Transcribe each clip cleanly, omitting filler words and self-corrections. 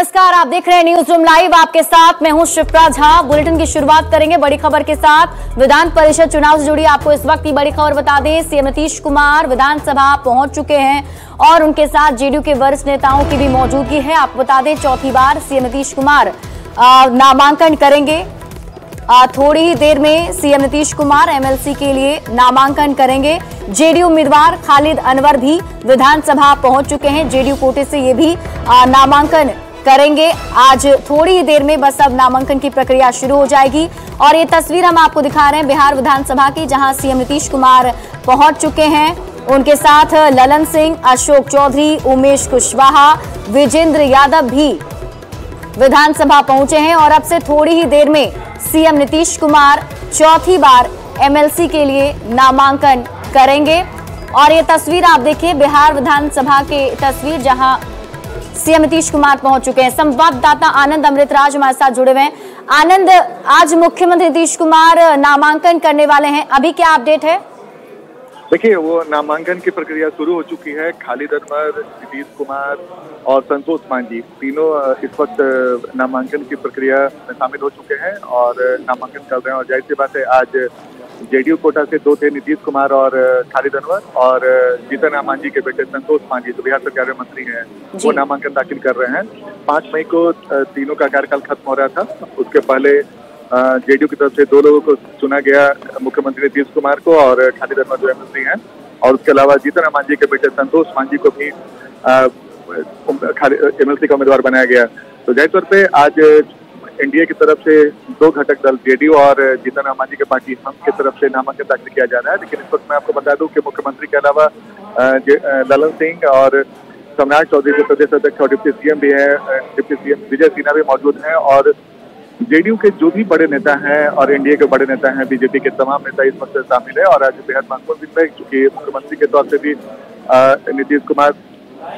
नमस्कार, आप देख रहे हैं न्यूज रूम लाइव। आपके साथ मैं हूं शिप्रा झा। बुलेटिन की शुरुआत करेंगे बड़ी खबर के साथ। विधान परिषद चुनाव से जुड़ी आपको इस वक्त की बड़ी खबर बता दें। सीएम नीतीश कुमार विधानसभा पहुंच चुके हैं और उनके साथ जेडीयू के वरिष्ठ नेताओं की भी मौजूदगी है। आपको बता दें, चौथी बार सीएम नीतीश कुमार नामांकन करेंगे। थोड़ी ही देर में सीएम नीतीश कुमार एमएलसी के लिए नामांकन करेंगे। जेडीयू उम्मीदवार खालिद अनवर भी विधानसभा पहुंच चुके हैं। जेडीयू कोटे से ये भी नामांकन करेंगे। आज थोड़ी ही देर में बस अब नामांकन की प्रक्रिया शुरू हो जाएगी। और ये तस्वीर हम आपको दिखा रहे हैं बिहार विधानसभा की, जहां सीएम नीतीश कुमार पहुंच चुके हैं। उनके साथ ललन सिंह, अशोक चौधरी, उमेश कुशवाहा, विजेंद्र यादव भी विधानसभा पहुंचे हैं। और अब से थोड़ी ही देर में सीएम नीतीश कुमार चौथी बार एमएलसी के लिए नामांकन करेंगे। और ये तस्वीर आप देखिए बिहार विधानसभा के तस्वीर, जहां सीएम नीतीश कुमार पहुंच चुके हैं। संवाददाता आनंद अमृतराज हमारे साथ जुड़े हुए हैं। आनंद, आज मुख्यमंत्री नीतीश कुमार नामांकन करने वाले हैं, अभी क्या अपडेट है? देखिए, वो नामांकन की प्रक्रिया शुरू हो चुकी है। खालिद अनवर, नीतीश कुमार और संतोष मांझी तीनों इस वक्त नामांकन की प्रक्रिया में शामिल हो चुके हैं और नामांकन कर रहे हैं। और जाहिर सी बात है, आज जेडीयू कोटा से दो थे, नीतीश कुमार और खालिद अनवर, और जीतन राम मांझी के बेटे संतोष मांझी जो बिहार सरकार में मंत्री हैं, वो नामांकन दाखिल कर रहे हैं। 5 मई को तीनों का कार्यकाल खत्म हो रहा था। उसके पहले जेडीयू की तरफ से 2 लोगों को चुना गया, मुख्यमंत्री नीतीश कुमार को और खालिद अनवर जो एमएलसी हैं, और उसके अलावा जीतन राम मांझी के बेटे संतोष मांझी को भी एमएलसी का उम्मीदवार बनाया गया। तो जाहिर तौर पे आज एनडीए की तरफ से 2 घटक दल जेडीयू और जीतन राम मांझी के पार्टी हम की तरफ से नामांकन दाखिल किया जा रहा है। लेकिन इस वक्त मैं आपको बता दूं कि मुख्यमंत्री के अलावा ललन सिंह और सम्राट चौधरी जो प्रदेश अध्यक्ष और डिप्टी सीएम भी है, डिप्टी सीएम विजय सिन्हा भी मौजूद हैं। और जेडीयू के जो भी बड़े नेता हैं और एनडीए के बड़े नेता हैं, बीजेपी के तमाम नेता इस वक्त शामिल है। और आज बेहद महत्वपूर्ण दिन है क्योंकि मुख्यमंत्री के तौर से भी नीतीश कुमार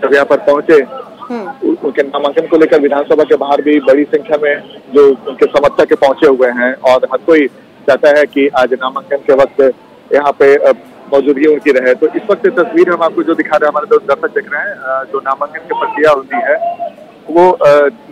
जब यहाँ पर पहुंचे, उनके नामांकन को लेकर विधानसभा के बाहर भी बड़ी संख्या में जो उनके समर्थक पहुंचे हुए हैं। और हर कोई चाहता है कि आज नामांकन के वक्त यहाँ पे मौजूदगी उनकी रहे। तो इस वक्त तस्वीर हम आपको जो दिखा रहे हैं, हमारे दर्शक देख रहे हैं, जो नामांकन की प्रक्रिया होती है वो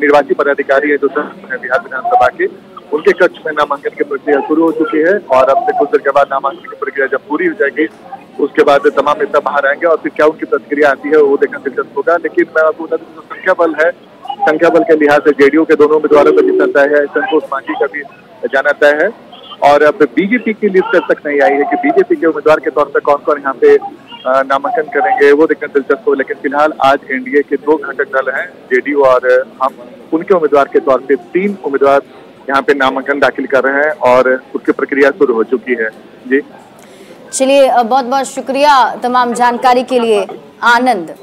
निर्वाची पदाधिकारी है जो बिहार विधानसभा के, उनके कक्ष में नामांकन की प्रक्रिया शुरू हो चुकी है। और अब से कुछ देर के बाद नामांकन की प्रक्रिया जब पूरी हो जाएगी, उसके बाद तमाम नेता बाहर आएंगे और फिर क्या उनकी प्रतिक्रिया आती है वो देखना दिलचस्प होगा। लेकिन मैं आपको बता दूं, संख्या बल है, संख्या बल के लिहाज से जेडीयू के दोनों उम्मीदवारों का जितना तय है, संतोष मांझी का भी जाना तय है। और अब बीजेपी की लिस्ट तक नहीं आई है कि बीजेपी के उम्मीदवार के तौर पर कौन कौन यहाँ पे नामांकन करेंगे, वो देखना दिलचस्प हो। लेकिन फिलहाल आज एनडीए के 2 घटक दल हैं, जेडीयू और हम, उनके उम्मीदवार के तौर पे 3 उम्मीदवार यहाँ पे नामांकन दाखिल कर रहे हैं और उसकी प्रक्रिया शुरू हो चुकी है। जी चलिए, बहुत बहुत शुक्रिया तमाम जानकारी के लिए आनंद।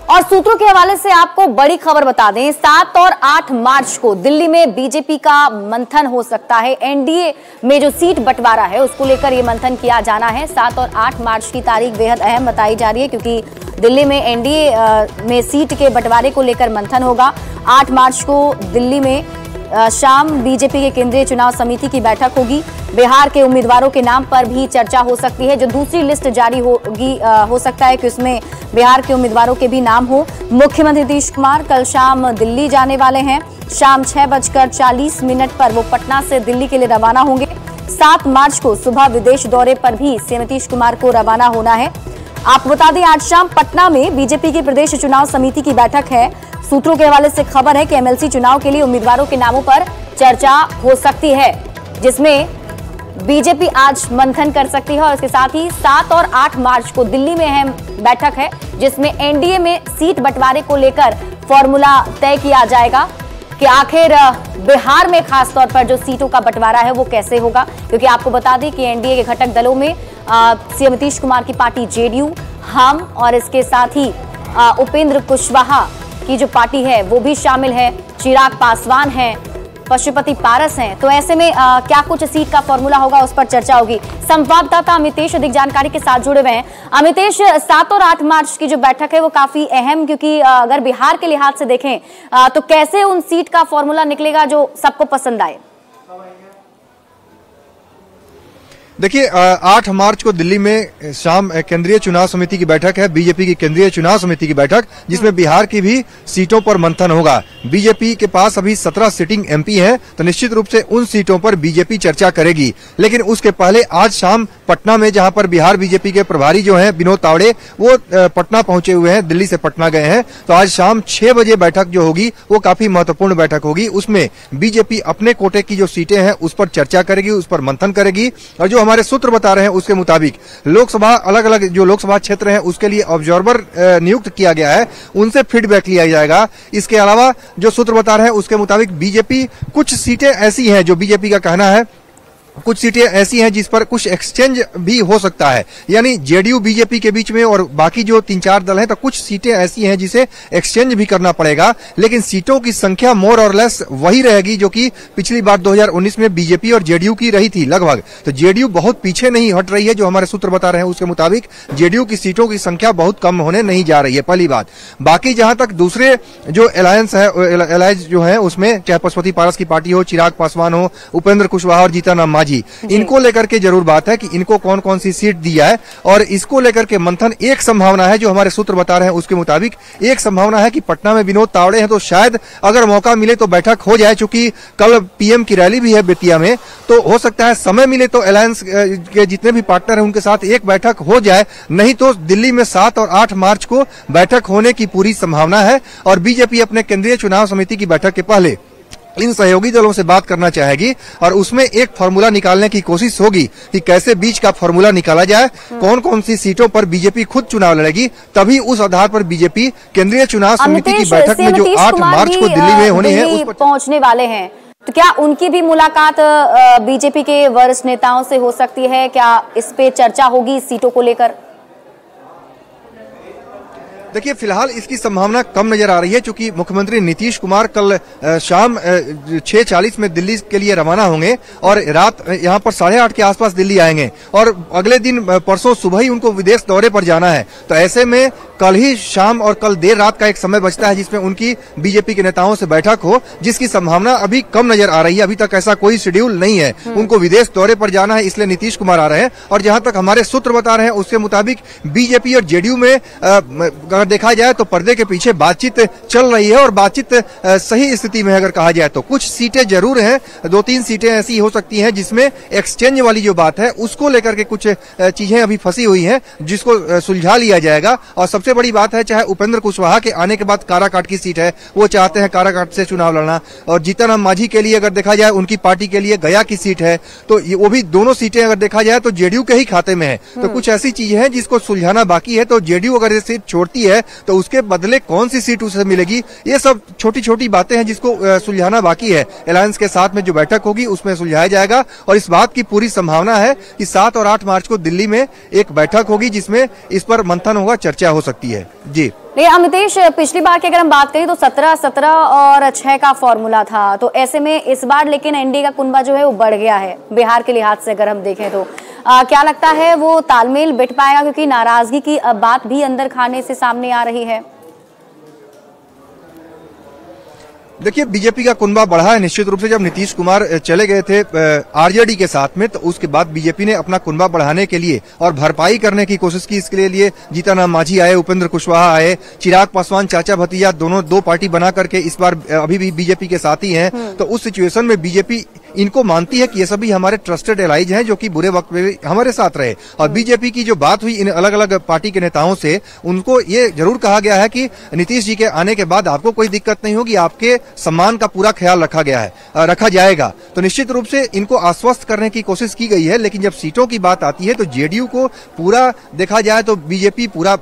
और सूत्रों के हवाले से आपको बड़ी खबर बता दें, 7 और 8 मार्च को दिल्ली में बीजेपी का मंथन हो सकता है। एनडीए में जो सीट बंटवारा है उसको लेकर ये मंथन किया जाना है। 7 और 8 मार्च की तारीख बेहद अहम बताई जा रही है क्योंकि दिल्ली में एनडीए में सीट के बंटवारे को लेकर मंथन होगा। 8 मार्च को दिल्ली में शाम बीजेपी के केंद्रीय चुनाव समिति की बैठक होगी। बिहार के उम्मीदवारों के नाम पर भी चर्चा हो सकती है। जो दूसरी लिस्ट जारी होगी, हो सकता है कि उसमें बिहार के उम्मीदवारों के भी नाम हो। मुख्यमंत्री नीतीश कुमार कल शाम दिल्ली जाने वाले हैं। शाम 6:40 पर वो पटना से दिल्ली के लिए रवाना होंगे। 7 मार्च को सुबह विदेश दौरे पर भी सीएम नीतीश कुमार को रवाना होना है। आपको बता दें, आज शाम पटना में बीजेपी की प्रदेश चुनाव समिति की बैठक है। सूत्रों के हवाले से खबर है कि एमएलसी चुनाव के लिए उम्मीदवारों के नामों पर चर्चा हो सकती है, जिसमें बीजेपी आज मंथन कर सकती है। और इसके साथ ही 7 और 8 मार्च को दिल्ली में अहम बैठक है, जिसमें एनडीए में सीट बंटवारे को लेकर फॉर्मूला तय किया जाएगा कि आखिर बिहार में खास तौर पर जो सीटों का बंटवारा है वो कैसे होगा। क्योंकि आपको बता दें कि एनडीए के घटक दलों में सीएम नीतीश कुमार की पार्टी जेडीयू, हम और इसके साथ ही उपेंद्र कुशवाहा की जो पार्टी है वो भी शामिल है, चिराग पासवान है, पशुपति पारस हैं। तो ऐसे में क्या कुछ सीट का फॉर्मूला होगा उस पर चर्चा होगी। संवाददाता अमितेश अधिक जानकारी के साथ जुड़े हुए हैं। अमितेश, 7 और 8 मार्च की जो बैठक है वो काफी अहम, क्योंकि अगर बिहार के लिहाज से देखें तो कैसे उन सीट का फॉर्मूला निकलेगा जो सबको पसंद आए? देखिए 8 मार्च को दिल्ली में शाम केंद्रीय चुनाव समिति की बैठक है, बीजेपी की केंद्रीय चुनाव समिति की बैठक, जिसमें बिहार की भी सीटों पर मंथन होगा। बीजेपी के पास अभी 17 सिटिंग एमपी हैं, तो निश्चित रूप से उन सीटों पर बीजेपी चर्चा करेगी। लेकिन उसके पहले आज शाम पटना में, जहां पर बिहार बीजेपी के प्रभारी जो हैं विनोद तावड़े, वो पटना पहुंचे हुए हैं, दिल्ली से पटना गए हैं, तो आज शाम 6 बजे बैठक जो होगी वो काफी महत्वपूर्ण बैठक होगी। उसमें बीजेपी अपने कोटे की जो सीटें हैं उस पर चर्चा करेगी, उस पर मंथन करेगी। और जो हमारे सूत्र बता रहे हैं उसके मुताबिक लोकसभा, अलग अलग जो लोकसभा क्षेत्र हैं उसके लिए ऑब्जर्वर नियुक्त किया गया है, उनसे फीडबैक लिया जाएगा। इसके अलावा जो सूत्र बता रहे हैं उसके मुताबिक बीजेपी, कुछ सीटें ऐसी हैं जो बीजेपी का कहना है, कुछ सीटें ऐसी हैं जिस पर कुछ एक्सचेंज भी हो सकता है, यानी जेडीयू बीजेपी के बीच में और बाकी जो 3-4 दल हैं, तो कुछ सीटें ऐसी हैं जिसे एक्सचेंज भी करना पड़ेगा। लेकिन सीटों की संख्या मोर और लेस वही रहेगी जो कि पिछली बार 2019 में बीजेपी और जेडीयू की रही थी लगभग। तो जेडीयू बहुत पीछे नहीं हट रही है, जो हमारे सूत्र बता रहे हैं उसके मुताबिक जेडीयू की सीटों की संख्या बहुत कम होने नहीं जा रही है, पहली बात। बाकी जहां तक दूसरे जो अलायंस है, अलायंस जो है उसमें चाहे पशुपति पारस की पार्टी हो, चिराग पासवान हो, उपेंद्र कुशवाहा और जीतन राम मांझी, इनको लेकर के जरूर बात है कि इनको कौन कौन सी सीट दी जाए। और इसको लेकर के मंथन, एक संभावना है जो हमारे सूत्र बता रहे हैं उसके मुताबिक, एक संभावना है कि पटना में विनोद तावड़े हैं तो शायद अगर मौका मिले तो बैठक हो जाए, चूंकि कल पीएम की रैली भी है बेतिया में, तो हो सकता है समय मिले तो अलायंस के जितने भी पार्टनर हैं उनके साथ एक बैठक हो जाए। नहीं तो दिल्ली में 7 और 8 मार्च को बैठक होने की पूरी संभावना है। और बीजेपी अपने केंद्रीय चुनाव समिति की बैठक के पहले इन सहयोगी दलों से बात करना चाहेगी और उसमें एक फार्मूला निकालने की कोशिश होगी कि कैसे बीच का फार्मूला निकाला जाए, कौन कौन सी सीटों पर बीजेपी खुद चुनाव लड़ेगी। तभी उस आधार पर बीजेपी केंद्रीय चुनाव समिति की बैठक में जो 8 मार्च को दिल्ली में होनी है उस पर पहुंचने वाले हैं। तो क्या उनकी भी मुलाकात बीजेपी के वरिष्ठ नेताओं से हो सकती है? क्या इस पे चर्चा होगी इस सीटों को लेकर? देखिए फिलहाल इसकी संभावना कम नजर आ रही है, क्योंकि मुख्यमंत्री नीतीश कुमार कल शाम 6:40 में दिल्ली के लिए रवाना होंगे और रात यहां पर 8:30 के आसपास दिल्ली आएंगे और अगले दिन परसों सुबह ही उनको विदेश दौरे पर जाना है। तो ऐसे में कल ही शाम और कल देर रात का एक समय बचता है जिसमें उनकी बीजेपी के नेताओं से बैठक हो, जिसकी संभावना अभी कम नजर आ रही है। अभी तक ऐसा कोई शेड्यूल नहीं है, उनको विदेश दौरे पर जाना है, इसलिए नीतीश कुमार आ रहे हैं। और जहां तक हमारे सूत्र बता रहे हैं उसके मुताबिक बीजेपी और जेडीयू में अगर देखा जाए तो पर्दे के पीछे बातचीत चल रही है और बातचीत सही स्थिति में अगर कहा जाए तो कुछ सीटें जरूर हैं, 2-3 सीटें ऐसी हो सकती हैं जिसमें एक्सचेंज वाली जो बात है उसको लेकर के कुछ चीजें अभी फंसी हुई हैं, जिसको सुलझा लिया जाएगा। और सबसे बड़ी बात है, चाहे उपेंद्र कुशवाहा के आने के बाद काराकाट की सीट है, वो चाहते हैं काराकाट से चुनाव लड़ना, और जीतन राम मांझी के लिए अगर देखा जाए उनकी पार्टी के लिए गया की सीट है, तो वो भी दोनों सीटें अगर देखा जाए तो जेडीयू के ही खाते में है। तो कुछ ऐसी चीजें हैं जिसको सुलझाना बाकी है। तो जेडीयू अगर ये सीट छोड़ती है तो उसके बदले कौन सी सीट उसे मिलेगी, ये सब छोटी छोटी बातें हैं जिसको सुलझाना बाकी है। अलायंस के साथ में जो बैठक होगी उसमें सुलझाया जाएगा और इस बात की पूरी संभावना है कि 7 और 8 मार्च को दिल्ली में एक बैठक होगी जिसमें इस पर मंथन होगा, चर्चा हो सकती है। जी अमितेश, पिछली बार की अगर हम बात करें तो 17 और 6 का फॉर्मूला था, तो ऐसे में इस बार लेकिन एनडीए का कुनबा जो है वो बढ़ गया है बिहार के लिहाज से अगर हम देखें तो। क्या लगता है वो तालमेल बिठ पाएगा, क्योंकि नाराजगी की बात भी अंदर खाने से सामने आ रही है? देखिए बीजेपी का कुनबा बढ़ा है निश्चित रूप से। जब नीतीश कुमार चले गए थे आरजेडी के साथ में, तो उसके बाद बीजेपी ने अपना कुनबा बढ़ाने के लिए और भरपाई करने की कोशिश की। इसके लिए जीतन राम मांझी आए, उपेंद्र कुशवाहा आए, चिराग पासवान चाचा भतीजा दोनों 2 पार्टी बना करके इस बार अभी भी बीजेपी के साथ ही हैं। तो उस सिचुएशन में बीजेपी इनको मानती है कि ये सभी हमारे ट्रस्टेड एलाइज हैं जो कि बुरे वक्त में भी हमारे साथ रहे। और बीजेपी की जो बात हुई इन अलग अलग पार्टी के नेताओं से, उनको ये जरूर कहा गया है कि नीतीश जी के आने के बाद आपको कोई दिक्कत नहीं होगी, आपके सम्मान का पूरा ख्याल रखा जाएगा। तो निश्चित रूप से इनको आश्वस्त करने की कोशिश की गई है। लेकिन जब सीटों की बात आती है तो जेडीयू को पूरा देखा जाए तो बीजेपी पूरा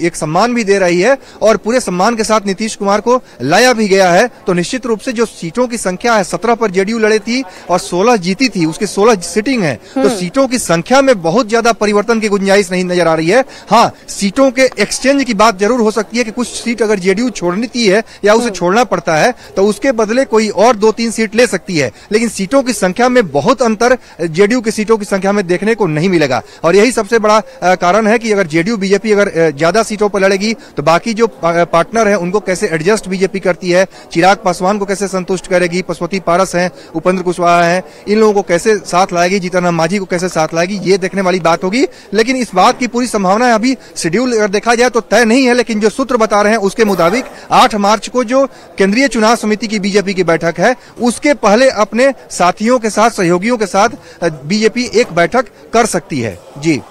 एक सम्मान भी दे रही है और पूरे सम्मान के साथ नीतीश कुमार को लाया भी गया है। तो निश्चित रूप से जो सीटों की संख्या है, 17 पर जेडीयू लड़े थी और 16 जीती थी, उसके 16 सिटिंग है। तो सीटों की संख्या में बहुत ज्यादा परिवर्तन की गुंजाइश नहीं नजर आ रही है। हाँ, सीटों के एक्सचेंज की बात जरूर हो सकती है कि कुछ सीट अगर जेडीयू छोड़नी है या उसे छोड़ना पड़ता है तो उसके बदले कोई और 2-3 सीट ले सकती है। लेकिन सीटों की संख्या में बहुत अंतर जेडीयू की सीटों की संख्या में देखने को नहीं मिलेगा। और यही सबसे बड़ा कारण है कि अगर जेडीयू बीजेपी अगर ज्यादा सीटों पर लड़ेगी तो बाकी जो पार्टनर है उनको कैसे एडजस्ट बीजेपी करती है, चिराग पासवान को कैसे संतुष्ट करेगी, पशुपति पारस है, उपेंद्र कुशवाहा है, इन लोगों को कैसे साथ लाएगी, जीतन राम मांझी को कैसे साथ लाएगी, ये देखने वाली बात होगी। लेकिन इस बात की पूरी संभावना अभी शेड्यूल अगर देखा जाए तो तय नहीं है, लेकिन जो सूत्र बता रहे हैं उसके मुताबिक 8 मार्च को जो केंद्रीय चुनाव समिति की बीजेपी की बैठक है, उसके पहले अपने साथियों के साथ, सहयोगियों के साथ बीजेपी एक बैठक कर सकती है। जी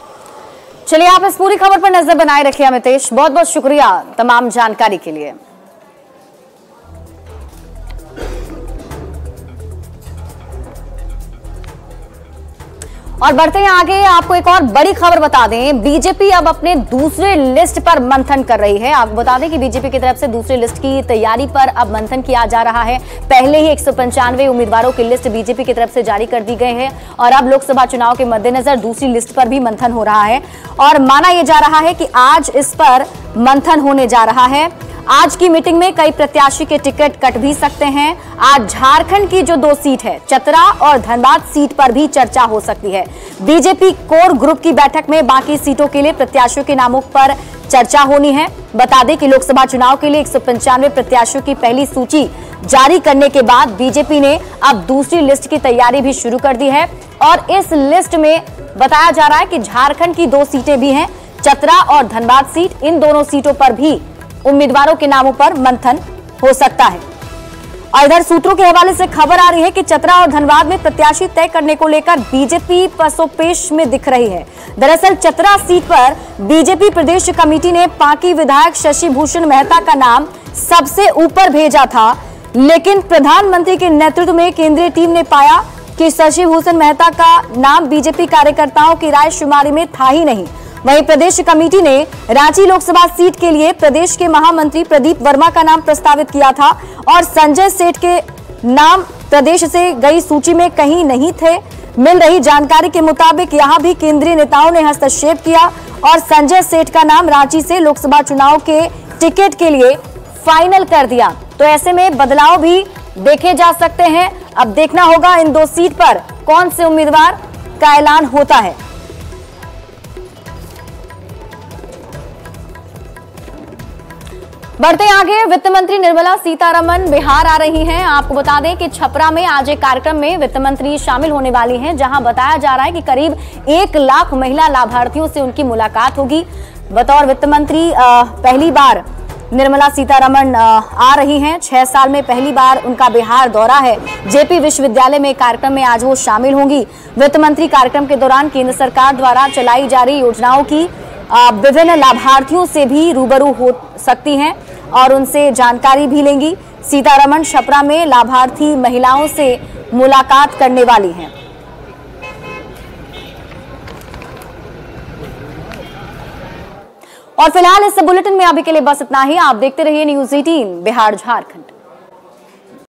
चलिए, आप इस पूरी खबर पर नजर बनाए रखिए अमितेश, बहुत बहुत शुक्रिया तमाम जानकारी के लिए। और बढ़ते हैं आगे, आपको एक और बड़ी खबर बता दें, बीजेपी अब अपने दूसरे लिस्ट पर मंथन कर रही है। आपको बता दें कि बीजेपी की तरफ से दूसरी लिस्ट की तैयारी पर अब मंथन किया जा रहा है। पहले ही 195 उम्मीदवारों की लिस्ट बीजेपी की तरफ से जारी कर दी गई है और अब लोकसभा चुनाव के मद्देनजर दूसरी लिस्ट पर भी मंथन हो रहा है और माना यह जा रहा है कि आज इस पर मंथन होने जा रहा है। आज की मीटिंग में कई प्रत्याशी के टिकट कट भी सकते हैं। आज झारखंड की जो 2 सीट है, चतरा और धनबाद सीट पर भी चर्चा हो सकती है। बीजेपी कोर ग्रुप की बैठक में बाकी सीटों के लिए प्रत्याशियों के नामों पर चर्चा होनी है। बता दें कि लोकसभा चुनाव के लिए 195 प्रत्याशियों की पहली सूची जारी करने के बाद बीजेपी ने अब दूसरी लिस्ट की तैयारी भी शुरू कर दी है और इस लिस्ट में बताया जा रहा है कि झारखंड की 2 सीटें भी हैं, चतरा और धनबाद सीट। इन दोनों सीटों पर भी उम्मीदवारों के नामों पर मंथन हो सकता है। और इधर सूत्रों के हवाले से खबर आ रही है कि चतरा और धनबाद में प्रत्याशी तय करने को लेकर बीजेपी पसोपेश में दिख रही है। दरअसल चतरा सीट पर बीजेपी प्रदेश कमेटी ने पांकी विधायक शशि भूषण मेहता का नाम सबसे ऊपर भेजा था, लेकिन प्रधानमंत्री के नेतृत्व में केंद्रीय टीम ने पाया कि शशि भूषण मेहता का नाम बीजेपी कार्यकर्ताओं की राय शुमारी में था ही नहीं। वहीं प्रदेश कमेटी ने रांची लोकसभा सीट के लिए प्रदेश के महामंत्री प्रदीप वर्मा का नाम प्रस्तावित किया था और संजय सेठ के नाम प्रदेश से गई सूची में कहीं नहीं थे। मिल रही जानकारी के मुताबिक यहां भी केंद्रीय नेताओं ने हस्तक्षेप किया और संजय सेठ का नाम रांची से लोकसभा चुनाव के टिकट के लिए फाइनल कर दिया। तो ऐसे में बदलाव भी देखे जा सकते हैं। अब देखना होगा इन 2 सीट पर कौन से उम्मीदवार का ऐलान होता है। बढ़ते आगे, वित्त मंत्री निर्मला सीतारमण बिहार आ रही हैं। आपको बता दें कि छपरा में आज एक कार्यक्रम में वित्त मंत्री शामिल होने वाली हैं, जहां बताया जा रहा है कि करीब 1 लाख महिला लाभार्थियों से उनकी मुलाकात होगी। बतौर वित्त मंत्री पहली बार निर्मला सीतारमण आ रही हैं। 6 साल में पहली बार उनका बिहार दौरा है। जेपी विश्वविद्यालय में कार्यक्रम में आज वो शामिल होंगी। वित्त मंत्री कार्यक्रम के दौरान केंद्र सरकार द्वारा चलाई जा रही योजनाओं की विभिन्न लाभार्थियों से भी रूबरू हो सकती हैं और उनसे जानकारी भी लेंगी। सीतारमण छपरा में लाभार्थी महिलाओं से मुलाकात करने वाली हैं। और फिलहाल इस बुलेटिन में अभी के लिए बस इतना ही। आप देखते रहिए न्यूज़ 18 बिहार झारखंड।